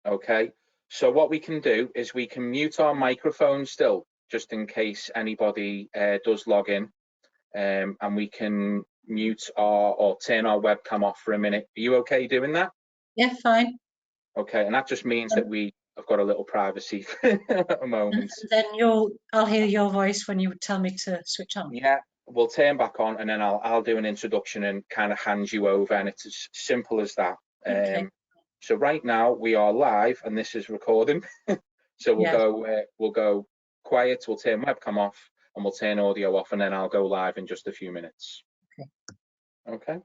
Okay, so what we can do is we can mute our microphone still, just in case anybody does log in, and we can mute or turn our webcam off for a minute. Are you okay doing that? Yeah, fine. Okay, and that just means that we have got a little privacy at a moment. And then I'll hear your voice when you tell me to switch on. Yeah, we'll turn back on, and then I'll do an introduction and kind of hand you over, and it's as simple as that. Okay. So right now we are live, and this is recording. So we'll go quiet. We'll turn webcam off, and we'll turn audio off, and then I'll go live in just a few minutes. Okay. Okay.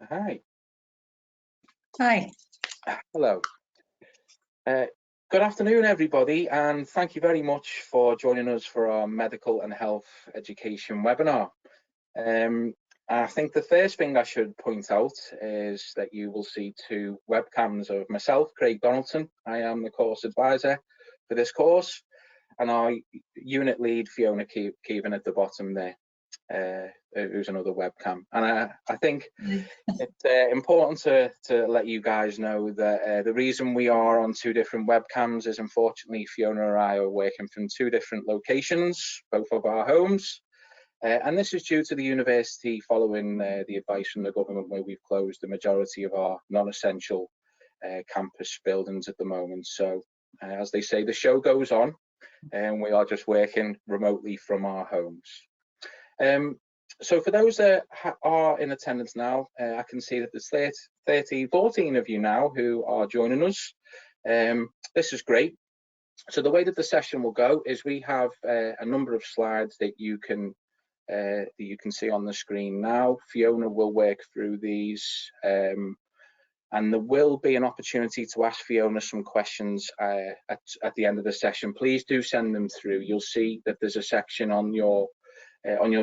Hi. Hi. Hello. Good afternoon, everybody, and thank you very much for joining us for our medical and health education webinar. I think the first thing I should point out is that you will see two webcams of myself, Craig Donaldson. I am the course advisor for this course, and our unit lead, Fiona Kevan, at the bottom there, who's another webcam. And I think it's important to let you guys know that the reason we are on two different webcams is, unfortunately, Fiona and I are working from two different locations, both of our homes. And this is due to the university following the advice from the government, where we've closed the majority of our non-essential campus buildings at the moment. So as they say, the show goes on, and we are just working remotely from our homes. So for those that are in attendance now, I can see that there's 14 of you now who are joining us. This is great. So the way that the session will go is we have a number of slides that you can see on the screen now. Fiona will work through these, and there will be an opportunity to ask Fiona some questions at the end of the session. Please do send them through. You'll see that there's a section on your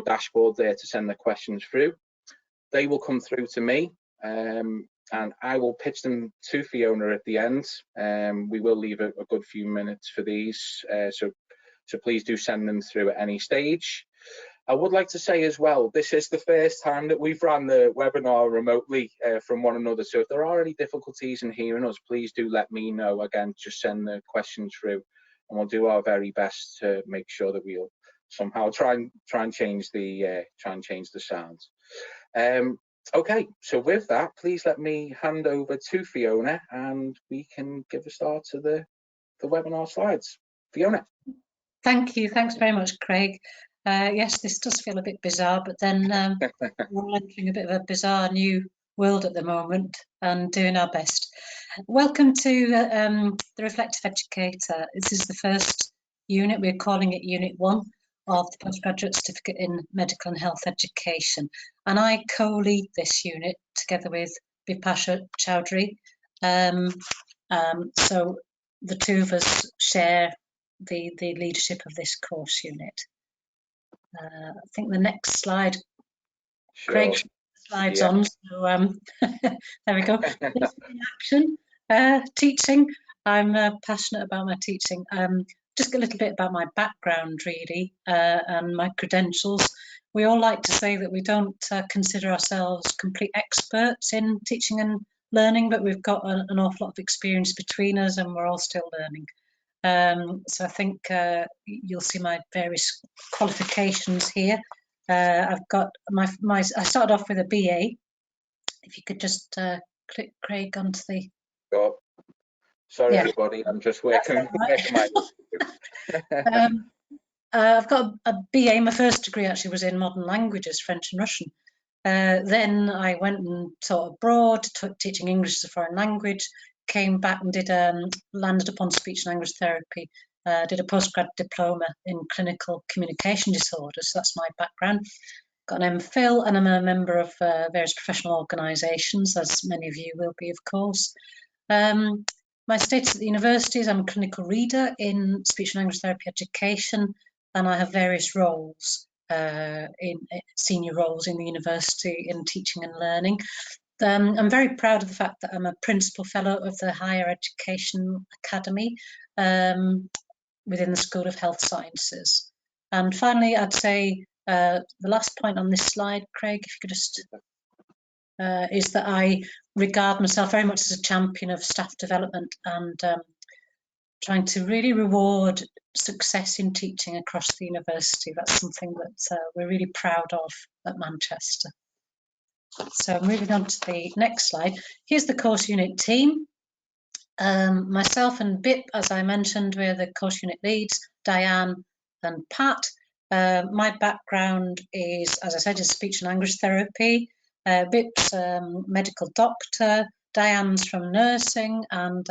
dashboard there to send the questions through. They will come through to me, and I will pitch them to Fiona at the end. We will leave a good few minutes for these, so please do send them through at any stage. I would like to say as well, this is the first time that we've run the webinar remotely from one another. So if there are any difficulties in hearing us, please do let me know. Again, just send the questions through, and we'll do our very best to make sure that we'll somehow try and change the sound. Okay, so with that, please let me hand over to Fiona and we can give a start to the webinar slides. Fiona. Thank you. Thanks very much, Craig. Yes, this does feel a bit bizarre, but then we're entering a bit of a bizarre new world at the moment and doing our best. Welcome to the Reflective Educator. This is the first unit. We're calling it Unit 1 of the Postgraduate Certificate in Medical and Health Education. And I co-lead this unit together with Bipasha Choudhary. So the two of us share the leadership of this course unit. I think the next slide, Sure. Craig, slides on. So there we go. In action, teaching. I'm passionate about my teaching. Just a little bit about my background, really, and my credentials. We all like to say that we don't consider ourselves complete experts in teaching and learning, but we've got an awful lot of experience between us, and we're all still learning. So I think you'll see my various qualifications here. I've got I started off with a BA. If you could just click, Craig, onto the... Oh, sorry, everybody, I'm just working my... I've got a BA. My first degree actually was in modern languages, French and Russian. Then I went and taught abroad, teaching English as a foreign language, came back and did landed upon speech and language therapy, did a postgrad diploma in clinical communication disorders. So that's my background. Got an MPhil, and I'm a member of various professional organisations, as many of you will be, of course. My status at the university is I'm a clinical reader in speech and language therapy education, and I have various roles, in senior roles in the university in teaching and learning. I'm very proud of the fact that I'm a principal fellow of the Higher Education Academy within the School of Health Sciences. And finally, I'd say the last point on this slide, Craig, if you could just, is that I regard myself very much as a champion of staff development and trying to really reward success in teaching across the university. That's something that we're really proud of at Manchester. So moving on to the next slide, here's the course unit team. Myself and Bip, as I mentioned, we're the course unit leads, Diane and Pat. My background is, as I said, is speech and language therapy. Bip's medical doctor, Diane's from nursing, and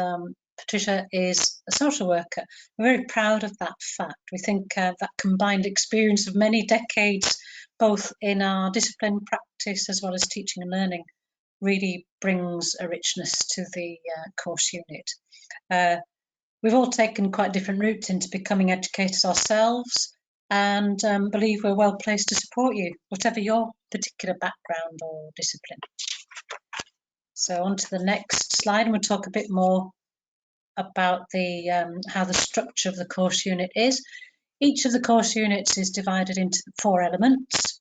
Patricia is a social worker. We're very proud of that fact. We think that combined experience of many decades, both in our discipline practice as well as teaching and learning, really brings a richness to the course unit. We've all taken quite different routes into becoming educators ourselves, and believe we're well placed to support you, whatever your particular background or discipline. So on to the next slide, and we'll talk a bit more about the how the structure of the course unit is. Each of the course units is divided into 4 elements,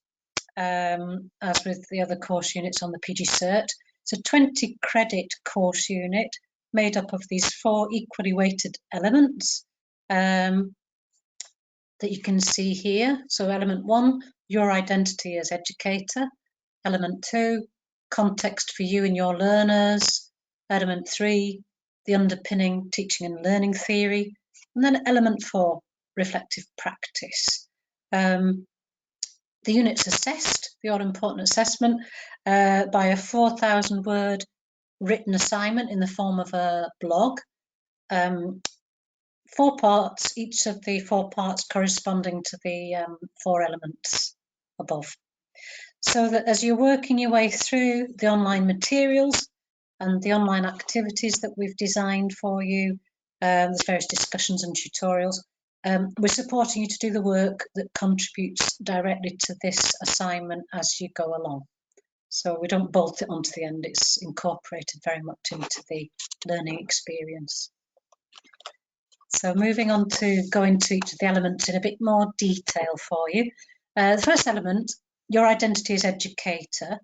as with the other course units on the PGCert. It's a 20 credit course unit made up of these 4 equally weighted elements that you can see here. So element 1, your identity as educator. Element 2, context for you and your learners. Element 3, the underpinning teaching and learning theory. And then element 4, reflective practice. The unit's assessed, the all-important assessment, by a 4,000 word written assignment in the form of a blog. 4 parts, each of the 4 parts corresponding to the 4 elements above. So that as you're working your way through the online materials and the online activities that we've designed for you, there's various discussions and tutorials, we're supporting you to do the work that contributes directly to this assignment as you go along. So we don't bolt it onto the end, it's incorporated very much into the learning experience. So moving on to go into each of the elements in a bit more detail for you. The first element, your identity as educator.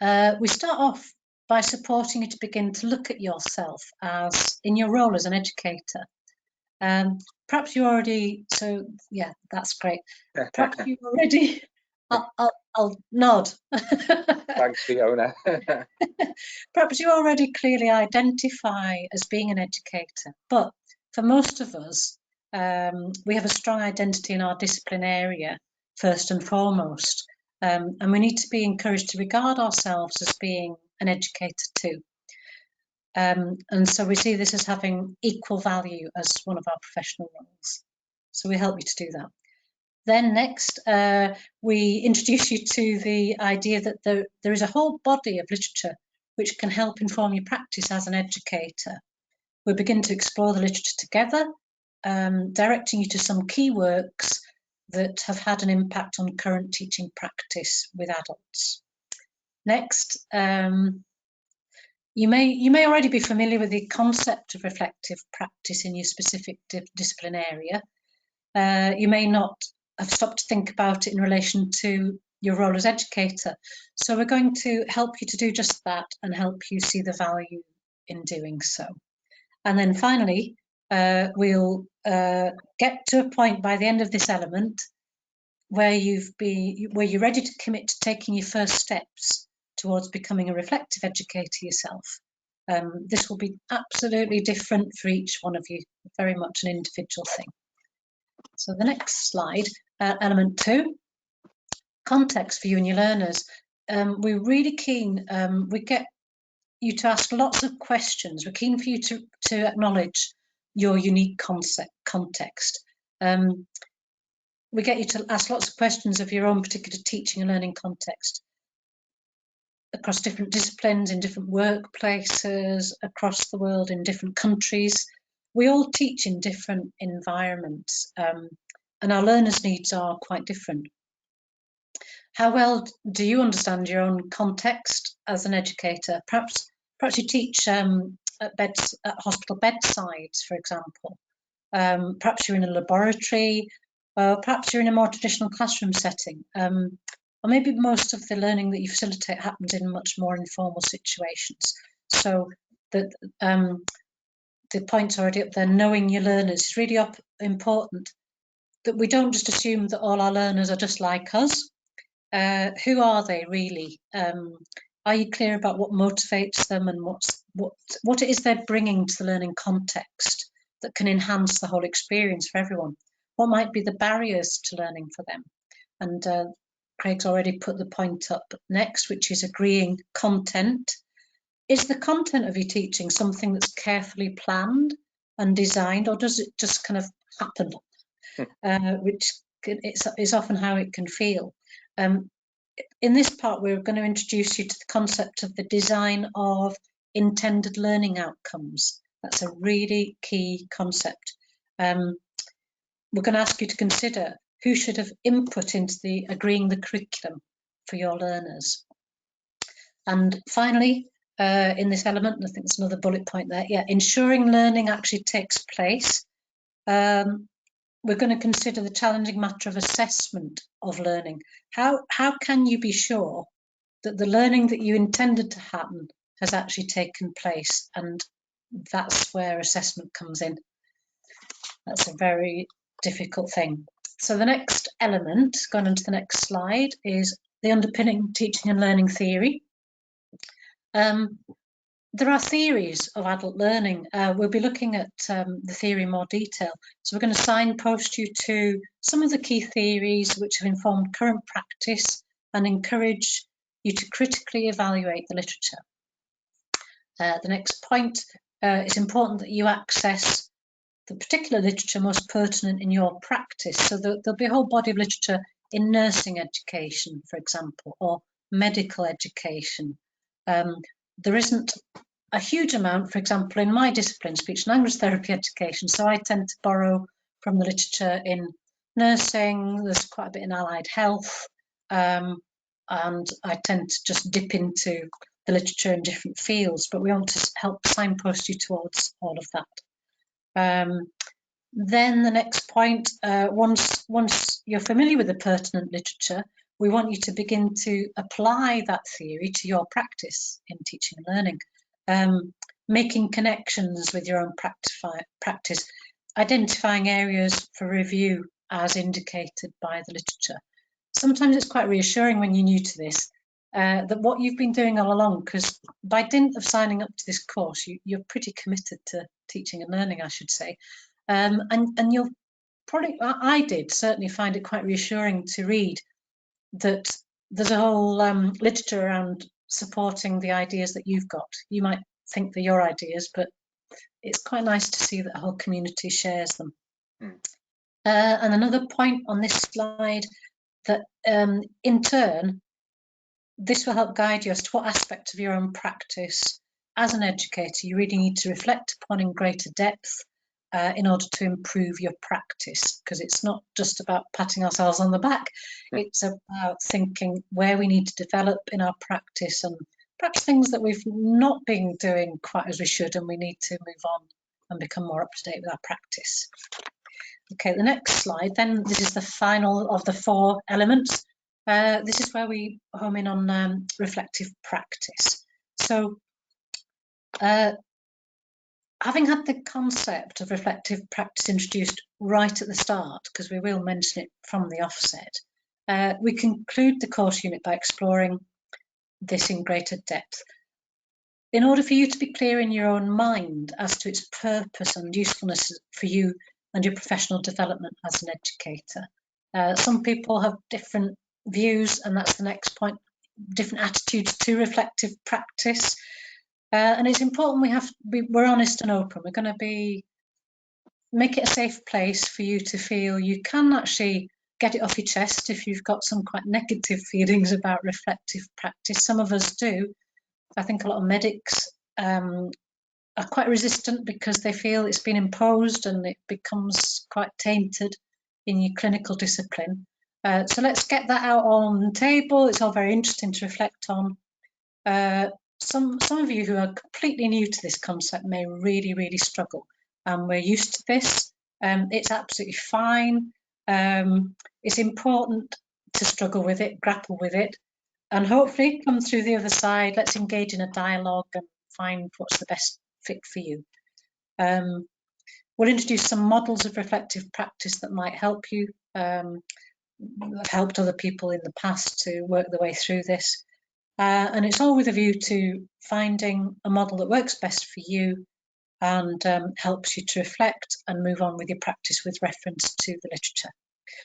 We start off by supporting you to begin to look at yourself as in your role as an educator. Perhaps you already, so yeah, that's great. Perhaps you already I'll nod. Thanks, Fiona. Perhaps you already clearly identify as being an educator, but for most of us, we have a strong identity in our discipline area, first and foremost, and we need to be encouraged to regard ourselves as being an educator too. And so we see this as having equal value as one of our professional roles. So we help you to do that. Then next, we introduce you to the idea that there is a whole body of literature which can help inform your practice as an educator. We begin to explore the literature together, directing you to some key works that have had an impact on current teaching practice with adults. Next, you may already be familiar with the concept of reflective practice in your specific discipline area. You may not have stopped to think about it in relation to your role as educator. So we're going to help you to do just that and help you see the value in doing so. And then finally, we'll get to a point by the end of this element where you're ready to commit to taking your first steps towards becoming a reflective educator yourself. This will be absolutely different for each one of you, very much an individual thing. So the next slide, element 2, context for you and your learners. We're really keen, we get you to ask lots of questions. We're keen for you to acknowledge your unique context. We get you to ask lots of questions of your own particular teaching and learning context across different disciplines, in different workplaces, across the world, in different countries. We all teach in different environments, and our learners' needs are quite different. How well do you understand your own context as an educator? Perhaps you teach at hospital bedsides, for example. Perhaps you're in a laboratory, perhaps you're in a more traditional classroom setting. Or maybe most of the learning that you facilitate happens in much more informal situations. So that the point's already up there, knowing your learners is really important, that we don't just assume that all our learners are just like us. Who are they really? Are you clear about what motivates them and what it is they're bringing to the learning context that can enhance the whole experience for everyone? What might be the barriers to learning for them? And Craig's already put the point up next, which is agreeing content. Is the content of your teaching something that's carefully planned and designed, or does it just kind of happen? Which is often how it can feel. In this part, we're going to introduce you to the concept of the design of intended learning outcomes. That's a really key concept. We're going to ask you to consider who should have input into the agreeing the curriculum for your learners. And finally, in this element, I think there's another bullet point there, ensuring learning actually takes place. We're going to consider the challenging matter of assessment of learning. How can you be sure that the learning that you intended to happen has actually taken place? And that's where assessment comes in. That's a very difficult thing. So the next element, going on to the next slide, is the underpinning teaching and learning theory. There are theories of adult learning. We'll be looking at the theory in more detail. So we're going to signpost you to some of the key theories which have informed current practice and encourage you to critically evaluate the literature. The next point, it's important that you access the particular literature most pertinent in your practice. So there'll be a whole body of literature in nursing education, for example, or medical education. There isn't a huge amount, for example, in my discipline, speech and language therapy education, so I tend to borrow from the literature in nursing. There's quite a bit in allied health, and I tend to just dip into the literature in different fields, but we want to help signpost you towards all of that. Then the next point, once you're familiar with the pertinent literature, we want you to begin to apply that theory to your practice in teaching and learning, making connections with your own practice, identifying areas for review as indicated by the literature. sometimes it's quite reassuring when you're new to this, that what you've been doing all along, because by dint of signing up to this course, you're pretty committed to teaching and learning, I should say. And you'll probably, I did certainly find it quite reassuring to read that there's a whole literature around supporting the ideas that you've got. You might think they're your ideas, but it's quite nice to see that a whole community shares them. And another point on this slide, that in turn, this will help guide you as to what aspect of your own practice as an educator you really need to reflect upon in greater depth in order to improve your practice, because it's not just about patting ourselves on the back, it's about thinking where we need to develop in our practice and perhaps things that we've not been doing quite as we should, and we need to move on and become more up to date with our practice. Okay, the next slide then, this is the final of the 4 elements. This is where we home in on reflective practice. So having had the concept of reflective practice introduced right at the start, because we will mention it from the offset, we conclude the course unit by exploring this in greater depth. In order for you to be clear in your own mind as to its purpose and usefulness for you and your professional development as an educator. Some people have different views, and that's the next point, different attitudes to reflective practice. And it's important we're honest and open. We're going to make it a safe place for you to feel you can actually get it off your chest if you've got some quite negative feelings about reflective practice. Some of us do. I think a lot of medics are quite resistant because they feel it's been imposed and it becomes quite tainted in your clinical discipline. So let's get that out on the table. It's all very interesting to reflect on. Some of you who are completely new to this concept may really, really struggle. We're used to this. It's absolutely fine. It's important to struggle with it, grapple with it, and hopefully come through the other side. Let's engage in a dialogue and find what's the best fit for you. We'll introduce some models of reflective practice that might help you. I've helped other people in the past to work their way through this. And it's all with a view to finding a model that works best for you and helps you to reflect and move on with your practice with reference to the literature.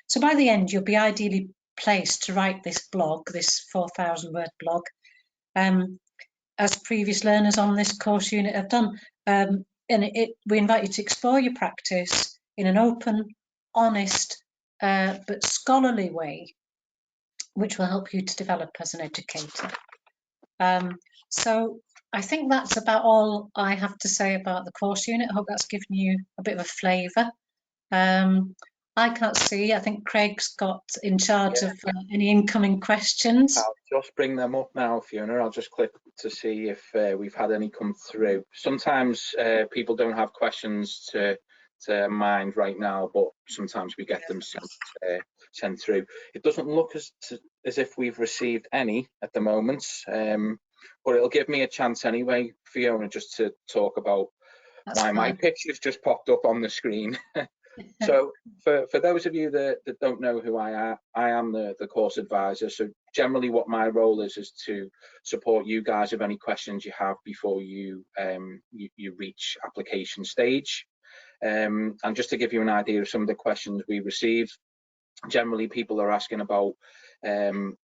So by the end, you'll be ideally placed to write this blog, this 4,000-word blog, as previous learners on this course unit have done. And we invite you to explore your practice in an open, honest, but scholarly way, which will help you to develop as an educator. So I think that's about all I have to say about the course unit. I hope that's given you a bit of a flavour. I can't see, I think Craig's got in charge of any incoming questions. I'll just bring them up now, Fiona. I'll just click to see if we've had any come through. Sometimes people don't have questions to mind right now, but sometimes we get them sent through. It doesn't look as if we've received any at the moment, but it'll give me a chance anyway, Fiona, just to talk about why my picture's just popped up on the screen. So for those of you that don't know who I am the course advisor. So generally what my role is to support you guys with any questions you have before you reach application stage. And just to give you an idea of some of the questions we received, generally people are asking about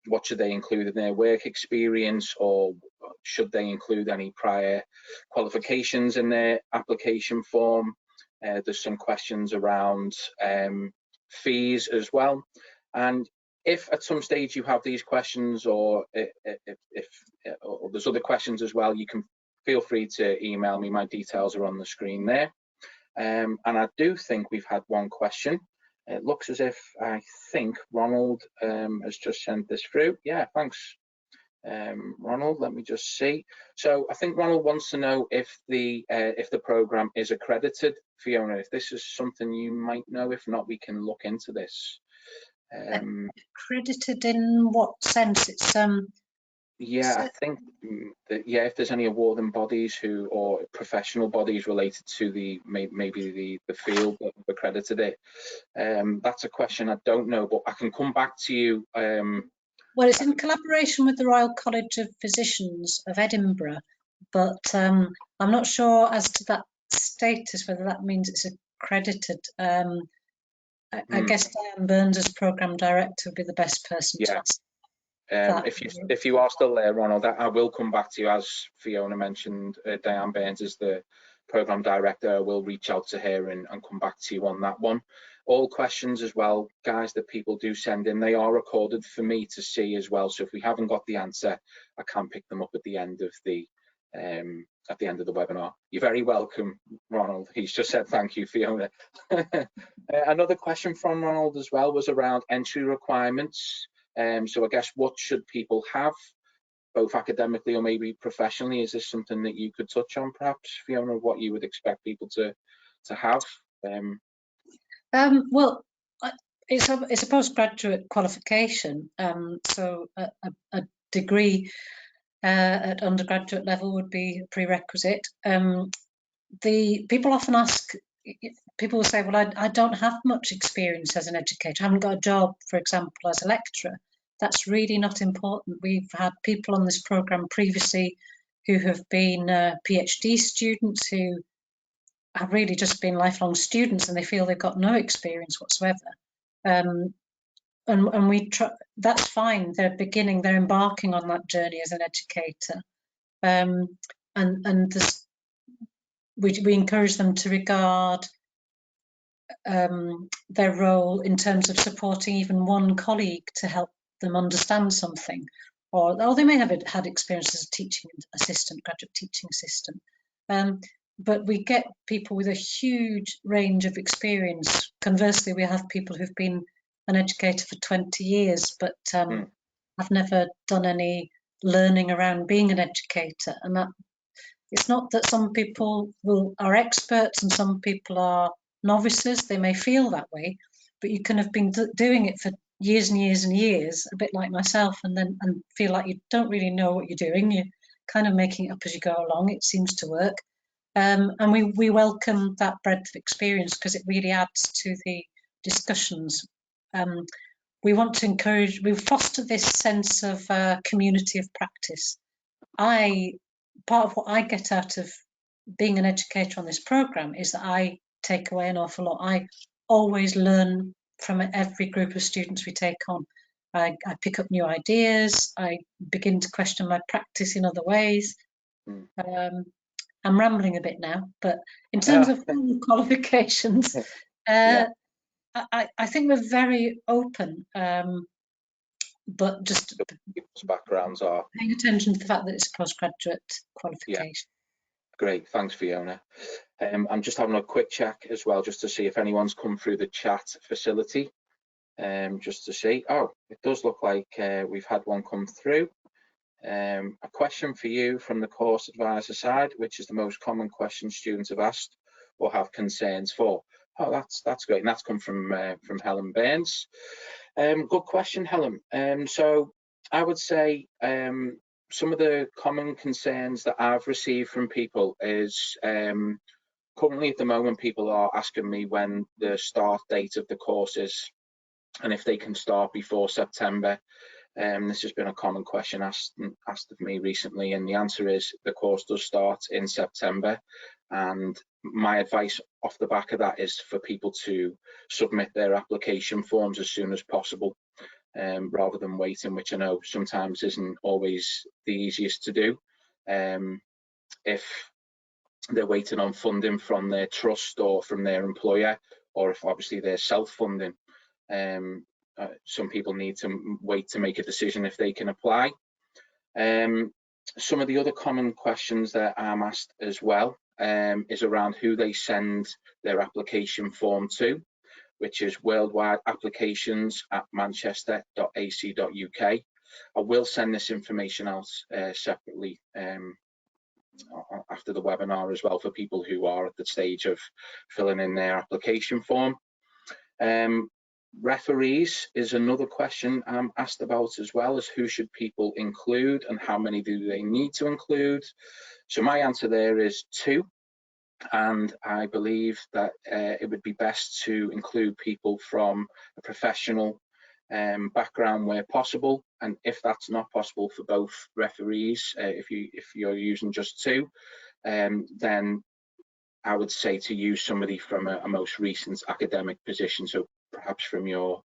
what should they include in their work experience, or should they include any prior qualifications in their application form. There's some questions around fees as well. And if at some stage you have these questions, or if there's other questions as well, you can feel free to email me. My details are on the screen there. And I do think we've had one question. It looks as if I think Ronald has just sent this through. Yeah, thanks, Ronald. Let me just see. So I think Ronald wants to know if the program is accredited. Fiona, if this is something you might know. If not, we can look into this. Accredited in what sense? It's Yeah, I think that, yeah, if there's any awarding bodies or professional bodies related to maybe the field that have accredited it, that's a question I don't know, but I can come back to you. Well, it's in collaboration with the Royal College of Physicians of Edinburgh, but I'm not sure as to that status, whether that means it's accredited. I guess Diane Burns, as Programme Director, would be the best person to ask. If you are still there, Ronald, I will come back to you. As Fiona mentioned, Diane Burns is the Programme Director. I will reach out to her and come back to you on that one. All questions as well, guys, that people do send in, they are recorded for me to see as well. So if we haven't got the answer, I can pick them up at the end of the webinar. You're very welcome, Ronald. He's just said thank you, Fiona. Another question from Ronald as well was around entry requirements. So I guess, what should people have, both academically or maybe professionally? Is this something that you could touch on, perhaps, Fiona, what you would expect people to have? Well, it's a postgraduate qualification, so a degree at undergraduate level would be a prerequisite. The people often ask, people will say, well, I don't have much experience as an educator. I haven't got a job, for example, as a lecturer. That's really not important. We've had people on this programme previously who have been PhD students who have really just been lifelong students, and they feel they've got no experience whatsoever. And we try, that's fine. They're embarking on that journey as an educator. And this, we encourage them to regard their role in terms of supporting even one colleague to help them understand something, or they may have had experience as a teaching assistant, graduate teaching assistant. But we get people with a huge range of experience. Conversely, we have people who've been an educator for 20 years, but have never done any learning around being an educator. And that, it's not that some people are experts and some people are novices. They may feel that way, but you can have been doing it for years and years and years, a bit like myself, and feel like you don't really know what you're doing. You're kind of making it up as you go along. It seems to work. And we welcome that breadth of experience because it really adds to the discussions. We want to encourage, we foster this sense of community of practice. Part of what I get out of being an educator on this programme is that I take away an awful lot. I always learn from every group of students we take on. I pick up new ideas. I begin to question my practice in other ways. I'm rambling a bit now, but in terms of qualifications, I think we're very open, but just people's backgrounds are paying attention to the fact that it's a postgraduate qualification. Yeah. Great, thanks, Fiona. I'm just having a quick check as well, just to see if anyone's come through the chat facility, just to see. Oh, it does look like we've had one come through. A question for you from the course advisor side: which is the most common question students have asked or have concerns for? Oh, that's great, and that's come from Helen Burns. Good question, Helen. So I would say some of the common concerns that I've received from people is currently at the moment people are asking me when the start date of the course is and if they can start before September. This has been a common question asked of me recently, and the answer is the course does start in September, and my advice off the back of that is for people to submit their application forms as soon as possible, rather than waiting, which I know sometimes isn't always the easiest to do. If they're waiting on funding from their trust or from their employer, or if obviously they're self-funding, some people need to wait to make a decision if they can apply. Some of the other common questions that I'm asked as well is around who they send their application form to, which is worldwideapplications@manchester.ac.uk. I will send this information out separately after the webinar as well for people who are at the stage of filling in their application form. Referees is another question I'm asked about as well, as who should people include and how many do they need to include? So my answer there is 2. And I believe that it would be best to include people from a professional background where possible. And if that's not possible for both referees, if you're using just 2, then I would say to use somebody from a most recent academic position, so perhaps from your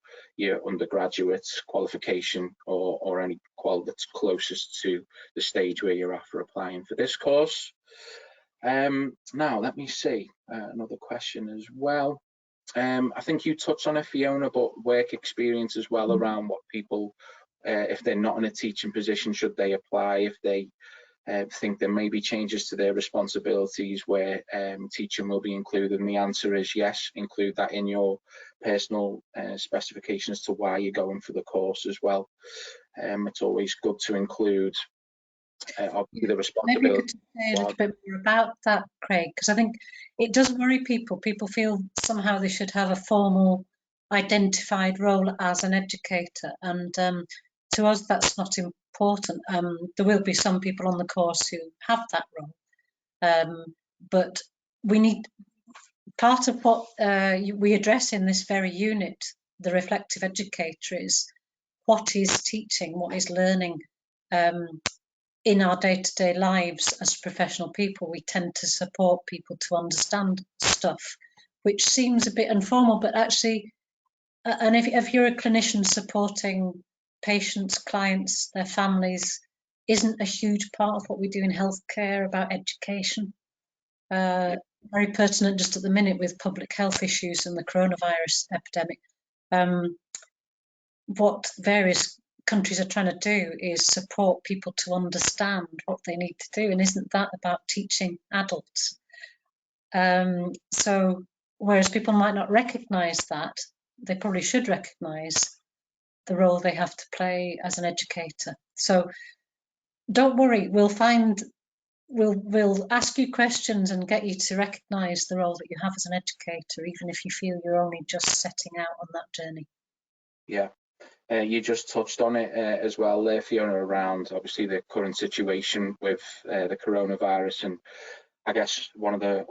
undergraduate qualification or any qual that's closest to the stage where you're at for applying for this course. Now, let me see, another question as well. I think you touched on it, Fiona, but work experience as well around what people, if they're not in a teaching position, should they apply? If they think there may be changes to their responsibilities where teaching will be included, and the answer is yes, include that in your personal specification as to why you're going for the course as well. It's always good to include obviously the responsibility. Maybe you could say a little bit more about that, Craig, because I think it does worry people. People feel somehow they should have a formal identified role as an educator, and to us that's not important. There will be some people on the course who have that role, but we need, part of what we address in this very unit, the reflective educator, is what is teaching, what is learning. In our day-to-day lives as professional people, we tend to support people to understand stuff, which seems a bit informal, but actually, and if you're a clinician supporting patients, clients, their families, isn't a huge part of what we do in healthcare about education. Very pertinent just at the minute with public health issues and the coronavirus epidemic. What various countries are trying to do is support people to understand what they need to do, and isn't that about teaching adults? So whereas people might not recognise that, they probably should recognise the role they have to play as an educator. So don't worry, we'll ask you questions and get you to recognise the role that you have as an educator, even if you feel you're only just setting out on that journey. Yeah. You just touched on it as well there, Fiona, around obviously the current situation with the coronavirus, and I guess one of the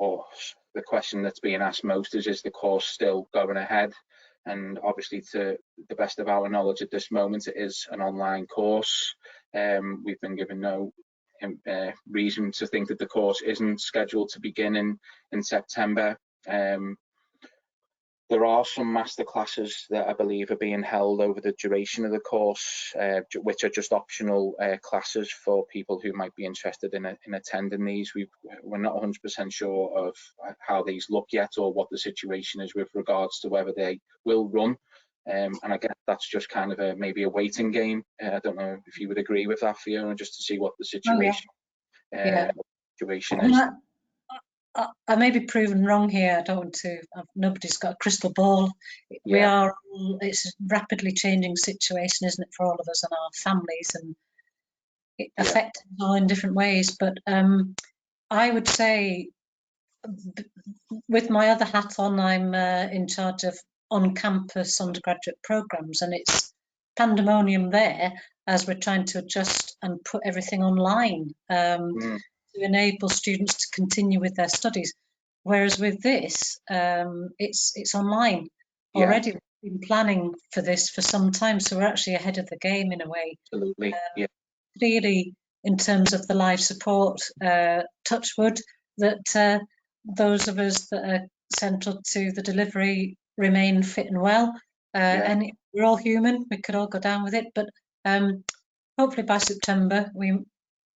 question that's being asked most is the course still going ahead? And obviously, to the best of our knowledge at this moment, it is an online course. We've been given no reason to think that the course isn't scheduled to begin in September. There are some masterclasses that I believe are being held over the duration of the course, which are just optional classes for people who might be interested in attending these. We're not 100% sure of how these look yet, or what the situation is with regards to whether they will run. And I guess that's just kind of maybe a waiting game. I don't know if you would agree with that, Fiona, just to see what the situation, situation is. I may be proven wrong here. I don't want to. Nobody's got a crystal ball. Yeah. It's a rapidly changing situation, isn't it, for all of us and our families, and it affects us all in different ways. But I would say, with my other hat on, I'm in charge of on-campus undergraduate programs, and it's pandemonium there as we're trying to adjust and put everything online. To enable students to continue with their studies, whereas with this, it's online already. We've been planning for this for some time, so we're actually ahead of the game in a way. Absolutely, Clearly, in terms of the live support, touch wood, that those of us that are central to the delivery remain fit and well. And we're all human; we could all go down with it, but hopefully by September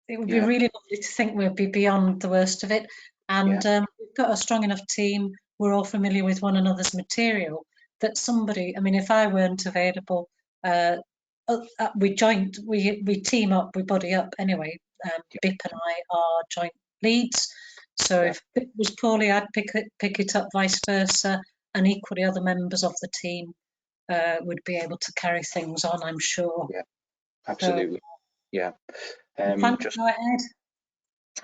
it would be really lovely to think we'll be beyond the worst of it. And we've got a strong enough team. We're all familiar with one another's material that somebody, I mean, if I weren't available, we team up, we buddy up anyway. Bip and I are joint leads. So if Bip was poorly, I'd pick it up, vice versa. And equally, other members of the team would be able to carry things on, I'm sure. Yeah, absolutely. Go ahead.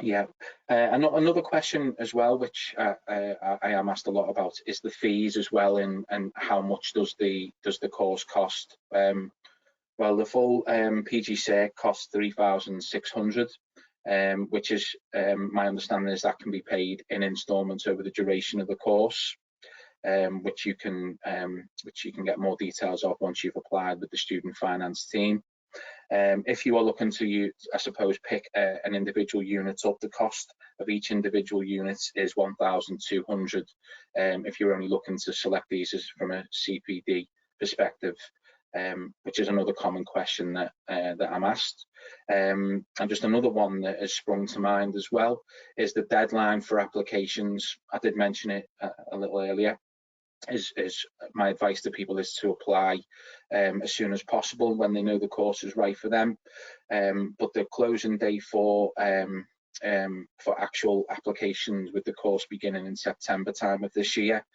Yeah, another question as well, which I am asked a lot about, is the fees as well, and how much does the course cost? Well, the full PGCert costs 3,600, which is my understanding is that can be paid in instalments over the duration of the course, which you can get more details of once you've applied with the student finance team. If you are looking to, I suppose, pick an individual unit up, the cost of each individual unit is 1,200. If you're only looking to select these as from a CPD perspective, which is another common question that I'm asked. And just another one that has sprung to mind as well is the deadline for applications. I did mention it a little earlier. Is my advice to people is to apply as soon as possible when they know the course is right for them. But the closing day for actual applications with the course beginning in September time of this year,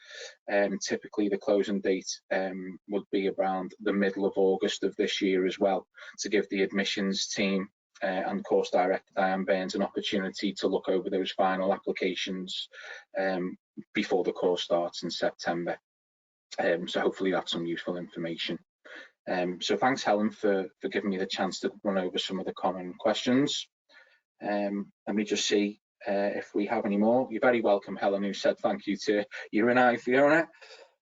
typically the closing date would be around the middle of August of this year as well, to give the admissions team and course director Diane Burns an opportunity to look over those final applications before the course starts in September. So hopefully that's some useful information. So thanks, Helen, for giving me the chance to run over some of the common questions. Let me just see if we have any more. You're very welcome, Helen, who said thank you to you and I, Fiona.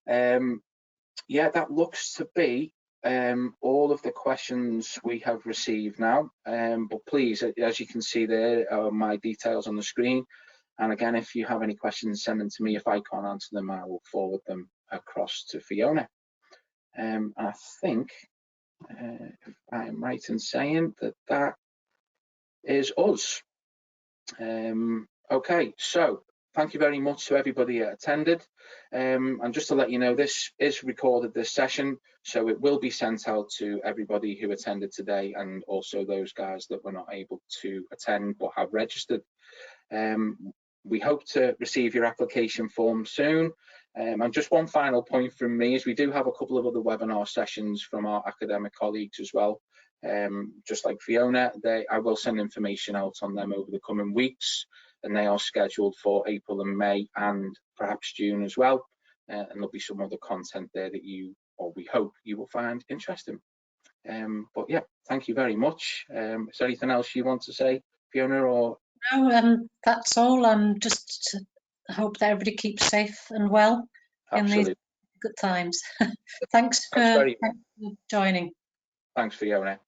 Yeah, that looks to be all of the questions we have received now. But please, as you can see there, are my details on the screen. And again, if you have any questions, send them to me. If I can't answer them, I will forward them across to Fiona. I think, if I'm right in saying that that is us. Okay, so thank you very much to everybody that attended. And just to let you know, this is recorded, this session, so it will be sent out to everybody who attended today, and also those guys that were not able to attend but have registered. We hope to receive your application form soon. And just one final point from me is we do have a couple of other webinar sessions from our academic colleagues as well. Just like Fiona, I will send information out on them over the coming weeks, and they are scheduled for April and May and perhaps June as well. And there'll be some other content there that you, or we hope you will find interesting. But yeah, thank you very much. Is there anything else you want to say, Fiona, or? No, that's all. Just hope that everybody keeps safe and well in these good times. Thanks for joining. Thanks, Fiona.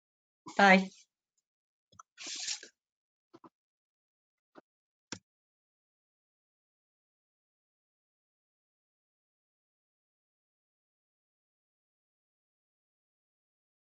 Bye.